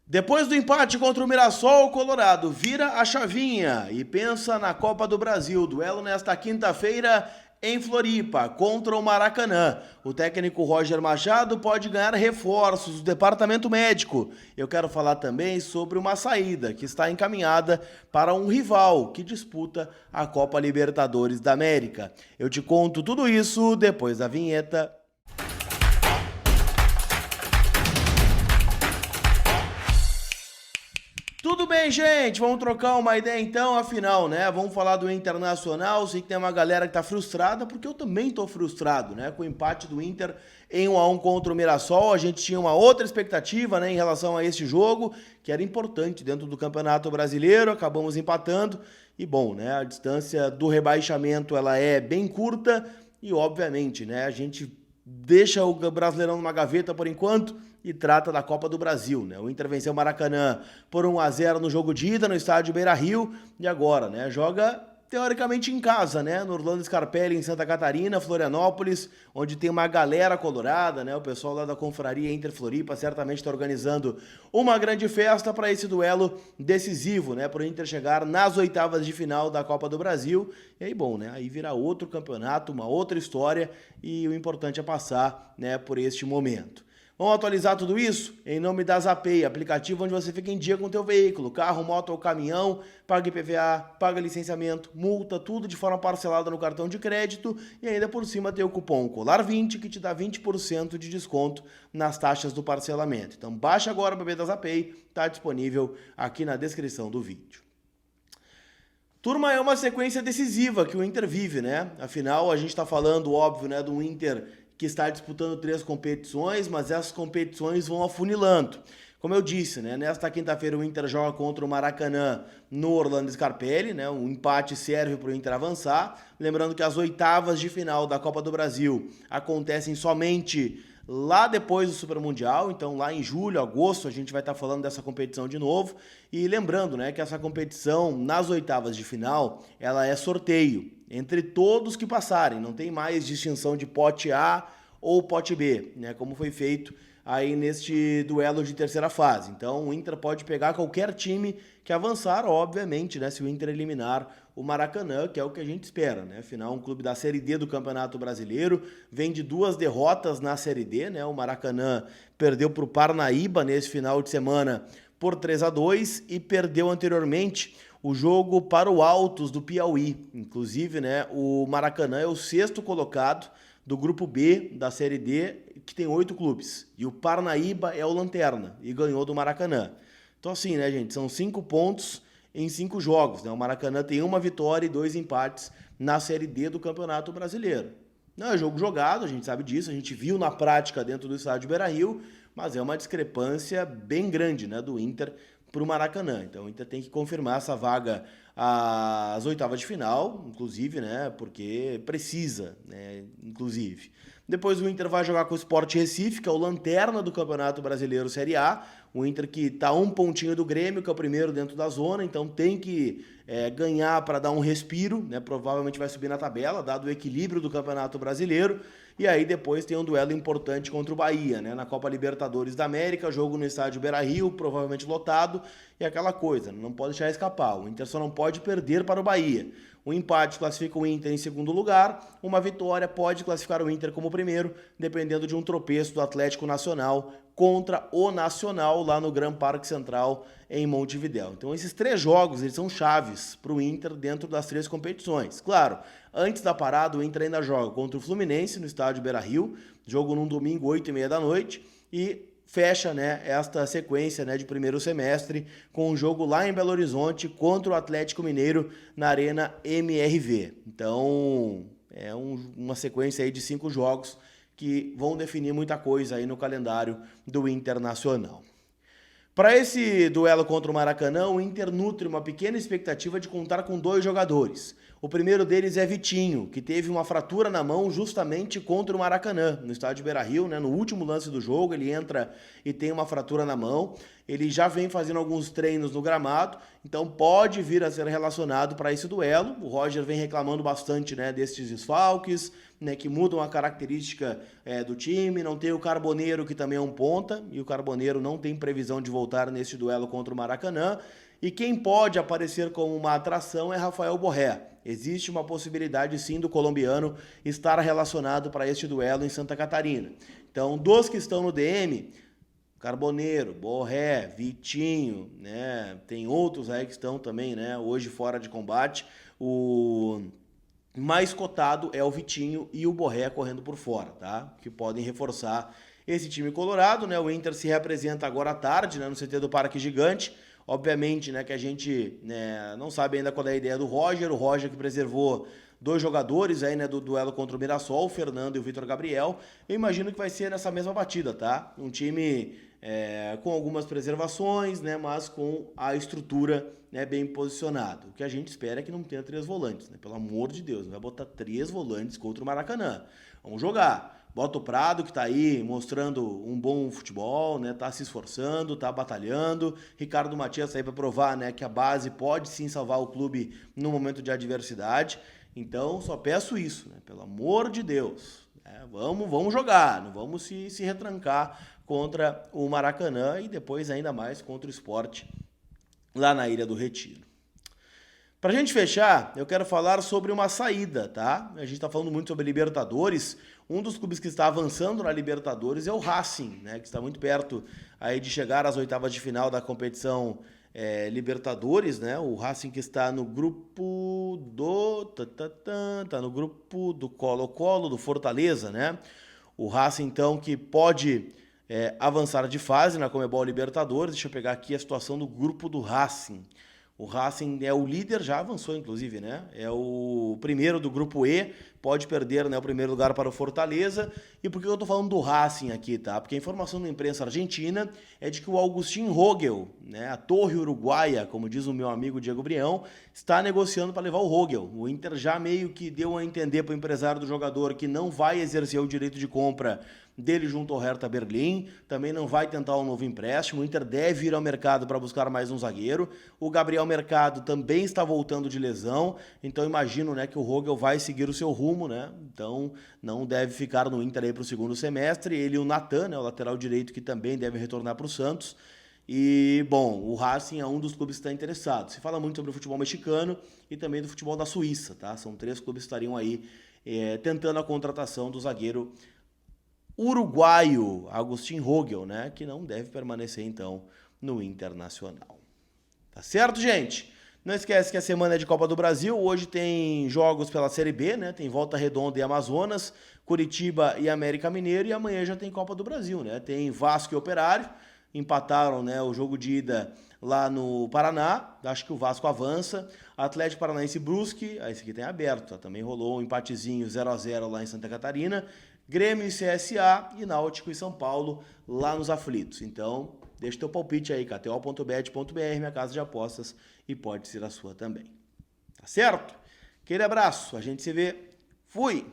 Depois do empate contra o Mirassol, o Colorado vira a chavinha e pensa na Copa do Brasil. Duelo nesta quinta-feira em Floripa, contra o Maracanã. O técnico Roger Machado pode ganhar reforços do departamento médico. Eu quero falar também sobre uma saída que está encaminhada para um rival que disputa a Copa Libertadores da América. Eu te conto tudo isso depois da vinheta. Tudo bem, gente? Vamos trocar uma ideia então, afinal, né? Vamos falar do Internacional. Sei que tem uma galera que tá frustrada, porque eu também tô frustrado, né? Com o empate do Inter em 1-1 contra o Mirassol. A gente tinha uma outra expectativa, né, em relação a esse jogo, que era importante dentro do Campeonato Brasileiro. Acabamos empatando. E bom, né? A distância do rebaixamento ela é bem curta e, obviamente, né? A gente deixa o Brasileirão numa gaveta por enquanto e trata da Copa do Brasil, né? O Inter venceu o Maracanã por 1-0 no jogo de ida no estádio Beira-Rio e agora, né, joga teoricamente em casa, né, no Orlando Scarpelli em Santa Catarina, Florianópolis, onde tem uma galera colorada, né? O pessoal lá da Confraria Inter Floripa certamente está organizando uma grande festa para esse duelo decisivo, né, para o Inter chegar nas oitavas de final da Copa do Brasil. E aí, bom, né, aí vira outro campeonato, uma outra história e o importante é passar, né, por este momento. Vamos atualizar tudo isso em nome da Zapay, aplicativo onde você fica em dia com o teu veículo, carro, moto ou caminhão, paga IPVA, paga licenciamento, multa, tudo de forma parcelada no cartão de crédito e ainda por cima tem o cupom COLAR20 que te dá 20% de desconto nas taxas do parcelamento. Então baixa agora o bebê da Zapay, está disponível aqui na descrição do vídeo. Turma, é uma sequência decisiva que o Inter vive, né? Afinal, a gente está falando, óbvio, né, do Inter que está disputando 3 competições, mas essas competições vão afunilando. Como eu disse, né, nesta quinta-feira o Inter joga contra o Maracanã no Orlando Scarpelli, né, um empate serve para o Inter avançar. Lembrando que as oitavas de final da Copa do Brasil acontecem somente lá depois do Super Mundial, então lá em julho, agosto, a gente vai estar falando dessa competição de novo. E lembrando, né, que essa competição nas oitavas de final, ela é sorteio entre todos que passarem, não tem mais distinção de pote A ou pote B, né, como foi feito aí neste duelo de terceira fase. Então o Inter pode pegar qualquer time que avançar, obviamente, né, se o Inter eliminar o Maracanã, que é o que a gente espera, né? Afinal, um clube da Série D do Campeonato Brasileiro, vem de 2 derrotas na Série D, né? O Maracanã perdeu para o Parnaíba nesse final de semana por 3-2 e perdeu anteriormente o jogo para o Altos do Piauí. Inclusive, né, o Maracanã é o 6º colocado do grupo B da Série D, que tem 8 clubes. E o Parnaíba é o lanterna e ganhou do Maracanã. Então assim, né, gente, são 5 pontos em 5 jogos, né? O Maracanã tem 1 vitória e 2 empates na Série D do Campeonato Brasileiro. Não é jogo jogado, a gente sabe disso, a gente viu na prática dentro do estádio Beira-Rio, mas é uma discrepância bem grande, né, do Inter para o Maracanã. Então o Inter tem que confirmar essa vaga às oitavas de final, inclusive, né, porque precisa, né, inclusive. Depois o Inter vai jogar com o Sport Recife, que é o lanterna do Campeonato Brasileiro Série A. O Inter que está 1 pontinho do Grêmio, que é o primeiro dentro da zona, então tem que ganhar para dar um respiro, né? Provavelmente vai subir na tabela, dado o equilíbrio do Campeonato Brasileiro. E aí depois tem um duelo importante contra o Bahia, né? Na Copa Libertadores da América, jogo no estádio Beira-Rio, provavelmente lotado, e aquela coisa, não pode deixar escapar. O Inter só não pode perder para o Bahia. O empate classifica o Inter em segundo lugar, uma vitória pode classificar o Inter como primeiro, dependendo de um tropeço do Atlético Nacional contra o Nacional lá no Gran Parque Central em Montevidéu. Então esses 3 jogos eles são chaves para o Inter dentro das 3 competições. Claro, antes da parada o Inter ainda joga contra o Fluminense no estádio Beira-Rio, jogo num domingo 8h30 da noite e fecha, né, esta sequência, né, de primeiro semestre com um jogo lá em Belo Horizonte contra o Atlético Mineiro na Arena MRV. Então é uma sequência aí de 5 jogos que vão definir muita coisa aí no calendário do Internacional. Para esse duelo contra o Maracanã, o Inter nutre uma pequena expectativa de contar com 2 jogadores. O primeiro deles é Vitinho, que teve uma fratura na mão justamente contra o Maracanã, no estádio Beira-Rio, né? No último lance do jogo, ele entra e tem uma fratura na mão. Ele já vem fazendo alguns treinos no gramado, então pode vir a ser relacionado para esse duelo. O Roger vem reclamando bastante, né, desses desfalques, né, que mudam a característica do time. Não tem o Carboneiro, que também é um ponta, e o Carboneiro não tem previsão de voltar nesse duelo contra o Maracanã. E quem pode aparecer como uma atração é Rafael Borré. Existe uma possibilidade, sim, do colombiano estar relacionado para este duelo em Santa Catarina. Então, dos que estão no DM, Carboneiro, Borré, Vitinho, né? Tem outros aí que estão também, né, hoje fora de combate. O mais cotado é o Vitinho e o Borré correndo por fora, tá? Que podem reforçar esse time colorado, né? O Inter se representa agora à tarde, né, no CT do Parque Gigante. Obviamente, né, que a gente, né, não sabe ainda qual é a ideia do Roger. O Roger que preservou 2 jogadores aí, né, do duelo contra o Mirassol, o Fernando e o Vitor Gabriel. Eu imagino que vai ser nessa mesma batida, tá? Um time com algumas preservações, né, mas com a estrutura, né, bem posicionado. O que a gente espera é que não tenha 3 volantes, né? Pelo amor de Deus, não vai botar 3 volantes contra o Maracanã. Vamos jogar. Bota o Prado, que tá aí mostrando um bom futebol, né? Tá se esforçando, tá batalhando. Ricardo Matias tá aí para provar, né, que a base pode sim salvar o clube no momento de adversidade. Então, só peço isso, né? Pelo amor de Deus. Né? Vamos jogar, não vamos se retrancar contra o Maracanã e depois ainda mais contra o Sport lá na Ilha do Retiro. Pra gente fechar, eu quero falar sobre uma saída, tá? A gente tá falando muito sobre Libertadores. Um dos clubes que está avançando na Libertadores é o Racing, né? Que está muito perto aí de chegar às oitavas de final da competição Libertadores, né? O Racing que está no grupo do... Tá no grupo do Colo-Colo, do Fortaleza, né? O Racing, então, que pode avançar de fase na Conmebol Libertadores. Deixa eu pegar aqui a situação do grupo do Racing. O Racing é o líder, já avançou inclusive, né? É o primeiro do grupo E, pode perder, né, o primeiro lugar para o Fortaleza. E por que eu tô falando do Racing aqui, tá? Porque a informação da imprensa argentina é de que o Agustín Rogel, né, a torre uruguaia, como diz o meu amigo Diego Brião, está negociando para levar o Rogel. O Inter já meio que deu a entender para o empresário do jogador que não vai exercer o direito de compra dele junto ao Hertha Berlim, também não vai tentar um novo empréstimo. O Inter deve ir ao mercado para buscar mais um zagueiro. O Gabriel Mercado também está voltando de lesão, então imagino, né, que o Rogel vai seguir o seu rumo, né? Então não deve ficar no Inter aí para o segundo semestre. Ele e o Natan, né, o lateral direito, que também deve retornar para o Santos. E, bom, o Racing é um dos clubes que está interessado. Se fala muito sobre o futebol mexicano e também do futebol da Suíça, tá? São 3 clubes que estariam aí tentando a contratação do zagueiro uruguaio Agustín Rogel, né, que não deve permanecer então no Internacional. Tá certo, gente? Não esquece que a semana é de Copa do Brasil. Hoje tem jogos pela Série B, né? Tem Volta Redonda e Amazonas, Curitiba e América Mineiro, e amanhã já tem Copa do Brasil, né? Tem Vasco e Operário, empataram, né, o jogo de ida lá no Paraná. Acho que o Vasco avança. Atlético Paranaense e Brusque, esse aqui tem aberto, tá? Também rolou um empatezinho 0-0 lá em Santa Catarina. Grêmio e CSA e Náutico e São Paulo lá nos aflitos. Então, deixa teu palpite aí, kto.bet.br, minha casa de apostas, e pode ser a sua também. Tá certo? Aquele abraço, a gente se vê. Fui!